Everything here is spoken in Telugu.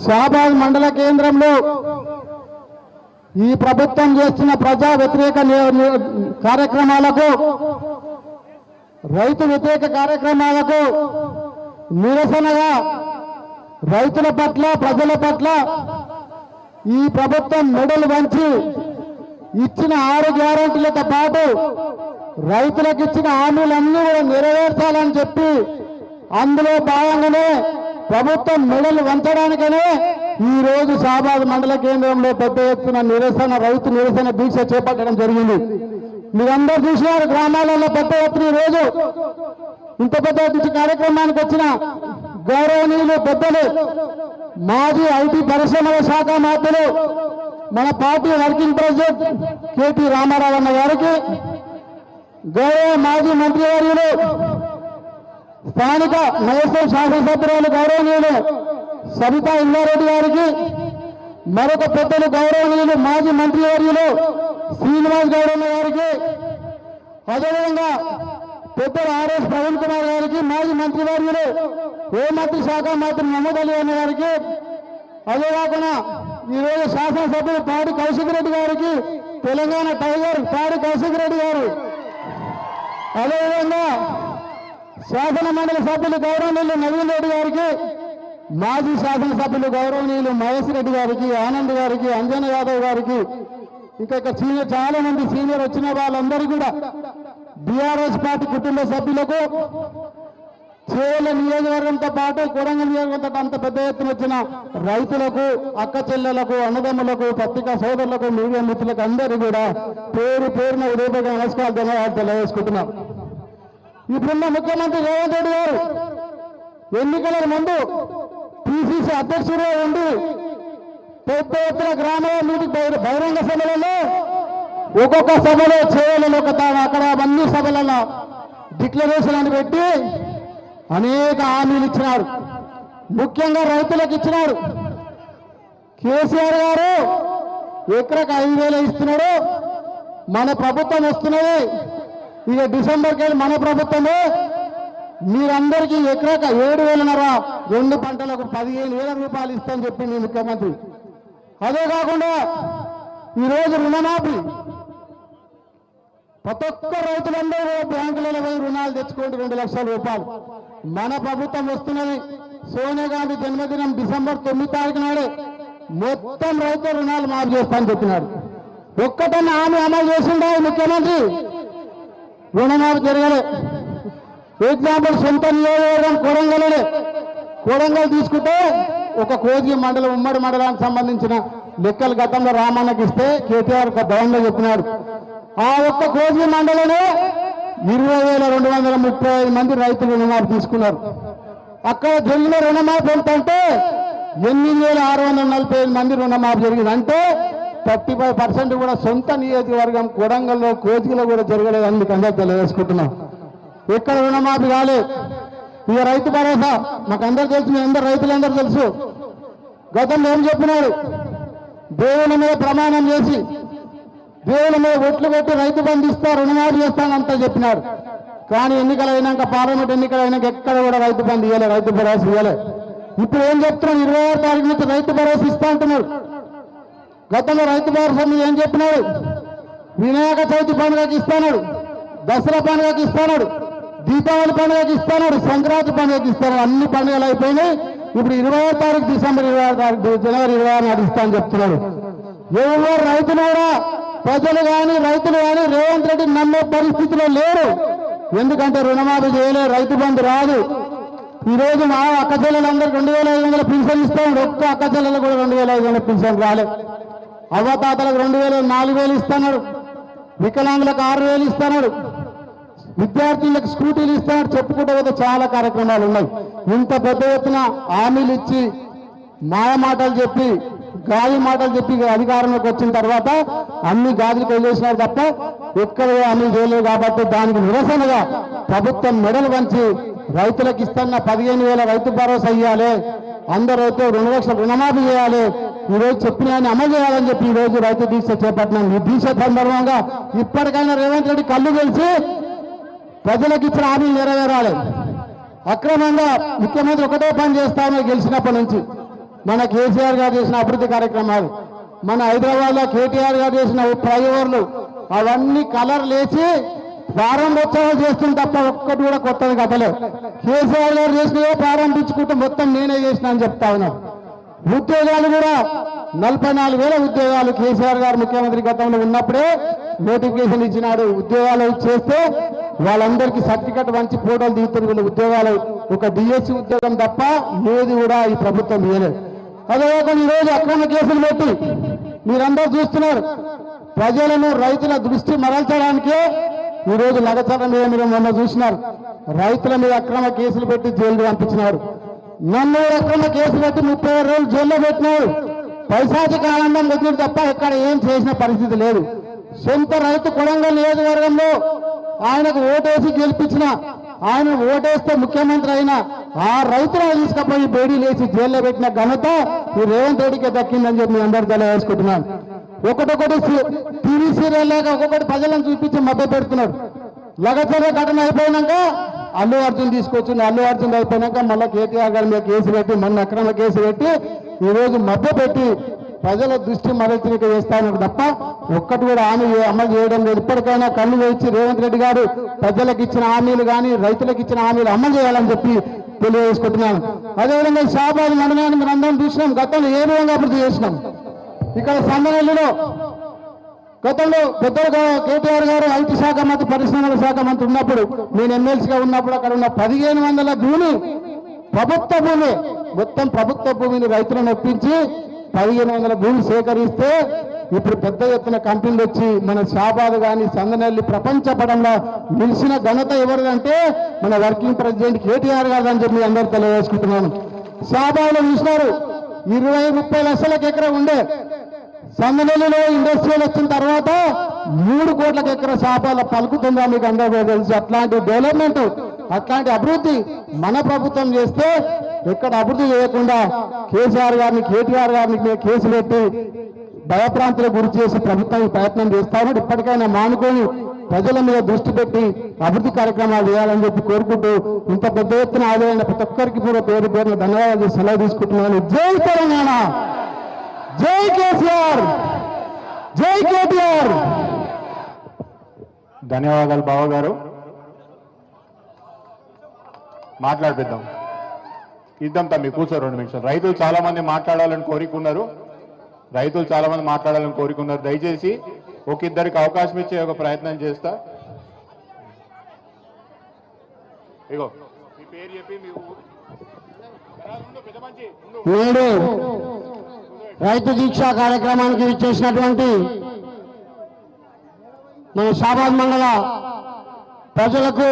షాబాద్ మండల కేంద్రంలో ఈ ప్రభుత్వం చేస్తున్న ప్రజా వ్యతిరేక కార్యక్రమాలకు, రైతు వ్యతిరేక కార్యక్రమాలకు నిరసనగా రైతుల పట్ల, ప్రజల పట్ల ఈ ప్రభుత్వం మెడలు వంచి ఇచ్చిన 6 గ్యారెంటీలతో పాటు రైతులకు ఇచ్చిన హామీలన్నీ కూడా నెరవేర్చాలని చెప్పి అందులో భాగంగానే ప్రభుత్వం మెడలు వంచడానికనే ఈ రోజు షాబాద్ మండల కేంద్రంలో పెద్ద ఎత్తున రైతు నిరసన దీక్ష చేపట్టడం జరిగింది. మీరందరూ చూసినారు, గ్రామాలలో పెద్ద ఎత్తున ఈ రోజు ఇంత పెద్ద ఎత్తున కార్యక్రమానికి వచ్చిన గౌరవనీయులు పెద్దలు, మాజీ ఐటీ పరిశ్రమల శాఖ మంత్రులు, మన party working president KT Rama Rao అన్న గారికి, గౌరవ మాజీ మంత్రివర్యులు స్థానిక మహేశ్వరం శాసనసభ్యురాలు గౌరవనీయులు సబితా ఇంద్రారెడ్డి గారికి, మరొక పెద్దలు గౌరవనీయులు మాజీ మంత్రివర్యులు శ్రీనివాస్ గౌరవ గారికి, అదేవిధంగా పెద్దలు ఆర్ఎస్ ప్రవీణ్ కుమార్ గారికి, మాజీ మంత్రివర్యులు హోంమంత్రి శాఖ మంత్రి మహమ్మద్ అలీ అన్న గారికి, అదే కాకుండా ఈరోజు శాసనసభ్యులు పాడి కౌశిక్ రెడ్డి గారికి, తెలంగాణ టైగర్ పాడి కౌశిక్ రెడ్డి గారు, అదేవిధంగా శాసన మండలి సభ్యులు గౌరవనీయులు నవీన్ రెడ్డి గారికి, మాజీ శాసనసభ్యులు గౌరవనీయులు మహేష్ రెడ్డి గారికి, ఆనంద్ గారికి, అంజన్ యాదవ్ గారికి, ఇంకా సీనియర్ చాలా మంది సీనియర్ వచ్చిన వాళ్ళందరూ కూడా బీఆర్ఎస్ పార్టీ కుటుంబ సభ్యులకు, చేవెళ్ళ నియోజకవర్గంతో పాటు కొడంగల్ నియోజకవర్గంతో అంత పెద్ద ఎత్తున వచ్చిన రైతులకు, అక్క చెల్లెలకు, అన్నదమ్ములకు, పత్రికా సోదరులకు, మీడియా మిత్రులకు అందరూ కూడా పేరు పేరున ఉదయపూర్వక నమస్కారాలు ధన్యవాదాలు తెలియజేసుకుంటున్నాం. ఇప్పుడున్న ముఖ్యమంత్రి రేవంత్ రెడ్డి గారు ఎన్నికల ముందు పిసిసి అధ్యక్షుడే ఉండి పెద్ద ఎత్తున గ్రామాల మీటింగ్ బహిరంగ సభలలో, ఒక్కొక్క సభలో చేయాలని అక్కడ అన్ని సభలలో డిక్లరేషన్ అని పెట్టి అనేక హామీలు ఇచ్చినారు. ముఖ్యంగా రైతులకు ఇచ్చినారు. కేసీఆర్ గారు ఎకరకు 5,000 ఇస్తున్నాడు. మన ప్రభుత్వం వస్తున్నది, ఇక డిసెంబర్కి వెళ్ళి మన ప్రభుత్వమే మీరందరికీ ఎకరకు 7,500 2 పంటలకు 15,000 రూపాయలు ఇస్తామని చెప్పింది ముఖ్యమంత్రి. అదే కాకుండా ఈరోజు రుణమాఫీ, ప్రతి ఒక్క రైతులందరూ బ్యాంకులలో పోయి రుణాలు తెచ్చుకోండి 2 లక్షల రూపాయలు. మన ప్రభుత్వం వస్తున్నది. సోనియా గాంధీ జన్మదినం డిసెంబర్ 9 తారీఖు నాడే మొత్తం రైతు రుణాలు మాఫీ చేస్తామని చెప్పినాడు. ఒక్కటన్నా హామీ అమలు చేసిందా ముఖ్యమంత్రి? రుణమాఫీ జరగలే. ఎగ్జాంపుల్ సొంత నియోజకవర్గం కొడంగల్ తీసుకుంటే ఒక కోజీ మండలం, ఉమ్మడి మండలానికి సంబంధించిన లెక్కలు గతంలో రామన్నకి ఇస్తే కేటీఆర్ భవన్లో చెప్పినాడు. ఆ ఒక్క కోజీ మండలమే 20,235 మంది రైతులు రుణమాఫీ తీసుకున్నారు. అక్కడ జరిగిన రుణమాఫీ ఎంతంటే 8,645 మంది రుణమాఫీ జరిగింది. అంటే 35% కూడా సొంత నియోజకవర్గం కొడంగల్లో, కోజిలో కూడా జరగలేదని మీకు అందరూ తెలియజేసుకుంటున్నాం. ఎక్కడ రుణమాఫీ కాలేదు. ఇక రైతు భరోసా మాకు అందరూ తెలుసు, మీ అందరు రైతులందరూ తెలుసు. గతంలో ఏం చెప్పినాడు? దేవుని మీద ప్రమాణం చేసి, దేవుని మీద ఒట్లు కొట్టి రైతు బంధు ఇస్తా, రుణమాఫీ చేస్తానంతా చెప్పినాడు. కానీ ఎన్నికలు అయినాక, పార్లమెంట్ ఎన్నికలు అయినాక ఎక్కడ కూడా రైతు బంధు ఇవ్వలే, రైతు భరోసా ఇవ్వలే. ఇప్పుడు ఏం చెప్తున్నాడు? 26 తారీఖు నుంచి రైతు భరోసా ఇస్తా అంటున్నాడు. గతంలో రైతు భరోసా మీద ఏం చెప్పినాడు? వినాయక చవితి పండుగకి ఇస్తాడు, దసరా పండుగకి ఇస్తాడు, దీపావళి పండుగకి ఇస్తాడు, సంక్రాంతి పండుగకి ఇస్తాడు. అన్ని పండుగలు అయిపోయినాయి. ఇప్పుడు 26 తారీఖు డిసెంబర్ 26 తారీఖు జనవరి 26 నాడు ఇస్తా అని చెప్తున్నాడు. ఎవరు రైతులు కూడా, ప్రజలు కానీ రైతులు కానీ రేవంత్ రెడ్డి నమ్మే పరిస్థితిలో లేరు. ఎందుకంటే రుణమాఫీ చేయలేదు, రైతు బంధు రాదు. ఈ రోజు మా అక్క చెల్లెలందరూ 2,500 పింఛన్ ఇస్తాడు. ఒక్క అక్క చెల్లెలు కూడా 2,500 పింఛన్ రాలేదు. అవ్వతాతలకు 2,000, 4,000 ఇస్తున్నాడు. వికలాంగులకు 6,000 ఇస్తున్నాడు. విద్యార్థులకు స్కూటీలు ఇస్తున్నాడు. చెప్పుకుంటే పోతే చాలా కార్యక్రమాలు ఉన్నాయి. ఇంత పెద్ద ఎత్తున హామీలు ఇచ్చి, మాయమాటలు చెప్పి, గాలి మాటలు చెప్పి అధికారంలోకి వచ్చిన తర్వాత అన్ని గాజులకు వదిలేసినారు తప్ప ఎక్కడ హామీ చేయలేదు. కాబట్టి దానికి నిరసనగా ప్రభుత్వం మెడలు వంచి రైతులకు ఇస్తున్న 15,000 రైతు భరోసా ఇవ్వాలి, అందరైతే 2 లక్షల రుణమాఫీ చేయాలి, ఈరోజు చెప్పిన అమలు చేయాలని చెప్పి ఈరోజు రైతు దీక్ష చేపట్టినాం. ఈ దీక్ష సందర్భంగా ఇప్పటికైనా రేవంత్ రెడ్డి కళ్ళు తెలిసి ప్రజలకు ఇచ్చిన హామీలు నెరవేరాలి. అక్రమంగా ముఖ్యమంత్రి ఒకటే పని చేస్తామని గెలిచినప్పటి నుంచి మన కేసీఆర్ గారు చేసిన అభివృద్ధి కార్యక్రమాలు, మన హైదరాబాద్ లో కేటీఆర్ గారు చేసిన ఫ్లైఓవర్లు అవన్నీ కలర్ లేచి ప్రారంభోత్సవాలు చేస్తుంది తప్ప ఒక్కటి కూడా కొత్తది కథలే. కేసీఆర్ గారు చేసినవే ప్రారంభించుకుంటే మొత్తం నేనే చేసిన అని చెప్తా ఉన్నాను. ఉద్యోగాలు కూడా 44,000 ఉద్యోగాలు కేసీఆర్ గారు ముఖ్యమంత్రి గతంలో ఉన్నప్పుడే నోటిఫికేషన్ ఇచ్చినాడు. ఉద్యోగాలు చేస్తే వాళ్ళందరికీ సర్టిఫికెట్ మంచి ఫోటోలు దిగుతారు. వీళ్ళు ఉద్యోగాలు ఒక డిఎస్సి ఉద్యోగం తప్ప ఏది కూడా ఈ ప్రభుత్వం ఇవ్వలేదు. అదేవిధంగా ఈరోజు అక్రమ కేసులు పెట్టి మీరందరూ చూస్తున్నారు. ప్రజలను రైతుల దృష్టి మరల్చడానికే ఈరోజు లగచర మీద మీరు మొన్న చూసినారు. రైతుల మీద అక్రమ కేసులు పెట్టి జైలు పంపించినారు. నన్ను అక్రమ కేసు పెట్టి 36 రోజులు జైల్లో పెట్టినారు. పైశాచిక ఆనందం వచ్చింది తప్ప ఎక్కడ ఏం చేసిన పరిస్థితి లేదు. సొంత రైతు కొడంగల్ నియోజకవర్గంలో ఆయనకు ఓటేసి గెలిపించిన, ఆయన ఓటేస్తే ముఖ్యమంత్రి అయిన ఆ రైతులను తీసుకుపోయి బేడీ లేచి జైల్లో పెట్టిన ఘనత ఈ రేవంత్ రెడ్డికి దక్కిందని చెప్పి మీ అందరూ తెలియజేసుకుంటున్నాను. ఒకటొకటి టీవీ సీరియల్ లాగా ఒక్కొక్కటి ప్రజలను చూపించి మభ్య పెడుతున్నారు. లగచర్య ఘటన అయిపోయినాక అల్లు అర్జున్ తీసుకొచ్చింది. అల్లు అర్జున్ అయిపోయినాక మళ్ళీ కేటీఆర్ గారి మీద కేసు పెట్టి మొన్న అక్రమ కేసు పెట్టి ఈరోజు మభ్య పెట్టి ప్రజల దృష్టి మరల్చినక చేస్తాను తప్ప ఒక్కటి కూడా హామీ అమలు చేయడం లేదు. ఇప్పటికైనా కళ్ళు వేయించి రేవంత్ రెడ్డి గారు ప్రజలకు ఇచ్చిన హామీలు కానీ రైతులకు ఇచ్చిన హామీలు అమలు చేయాలని చెప్పి తెలియజేసుకుంటున్నాను. అదేవిధంగా షాబాద్ మండలాన్ని మనం అందరం చూసినాం. గతంలో ఏ విధంగా అభివృద్ధి చేసినాం. ఇక్కడ సందనల్లిలో గతంలో పెద్దగా కేటీఆర్ గారు ఐటీ శాఖ మంత్రి, పరిశ్రమల శాఖ మంత్రి ఉన్నప్పుడు, నేను ఎమ్మెల్సీగా ఉన్నప్పుడు అక్కడ ఉన్న 1500 భూమి ప్రభుత్వ భూమి, మొత్తం ప్రభుత్వ భూమిని రైతులను ఒప్పించి 1500 భూమి సేకరిస్తే ఇప్పుడు పెద్ద ఎత్తున కంపెనీలు వచ్చి మన షాబాద్ కానీ సందనల్లి ప్రపంచ పటంలో నిలిచిన ఘనత ఎవరిదంటే మన వర్కింగ్ ప్రెసిడెంట్ కేటీఆర్ గారు అని చెప్పి అందరూ తెలియజేసుకుంటున్నాను. షాబాద్లో చూసినారు 20-30 లక్షలకు ఎకరా ఉండే, సందనల్లిలో ఇండస్ట్రియల్ వచ్చిన తర్వాత 3 కోట్లకు ఎకరా షాబాద్లో పలుకుతుందా మీకు అందరూ తెలుసు. అట్లాంటి డెవలప్మెంట్, అట్లాంటి అభివృద్ధి మన ప్రభుత్వం చేస్తే ఎక్కడ అభివృద్ధి చేయకుండా కేసీఆర్ గారిని కేటీఆర్ గారిని కేసు పెట్టి భయప్రాంతులకు గురి చేసి ప్రభుత్వం ప్రయత్నం చేస్తామని ఇప్పటికైనా మానుకొని ప్రజల మీద దృష్టి పెట్టి అభివృద్ధి కార్యక్రమాలు చేయాలని చెప్పి కోరుకుంటూ ఇంత పెద్ద ఎత్తున ఆదాయమైన ప్రతి ఒక్కరికి కూడా పేరు పేరున ధన్యవాదాలు సెలవు తీసుకుంటున్నాను. జై తెలంగాణ, జై కేసీఆర్, జై కేటీఆర్. ధన్యవాదాలు బావ గారు. మాట్లాడిద్దాం, ఇద్దాం తమ్మి, కూర్చో 2 నిమిషాలు. రైతులు చాలా మంది మాట్లాడాలని కోరుకున్నారు. దయచేసి ఒక ఇద్దరికి అవకాశం ఇచ్చే ఒక ప్రయత్నం చేస్తా. ఇగో మీ పేరు చెప్పి మీ నేడు రైతు దీక్ష కార్యక్రమానికి ఇచ్చేసినటువంటి మన షాబాద్ మండల ప్రజలకు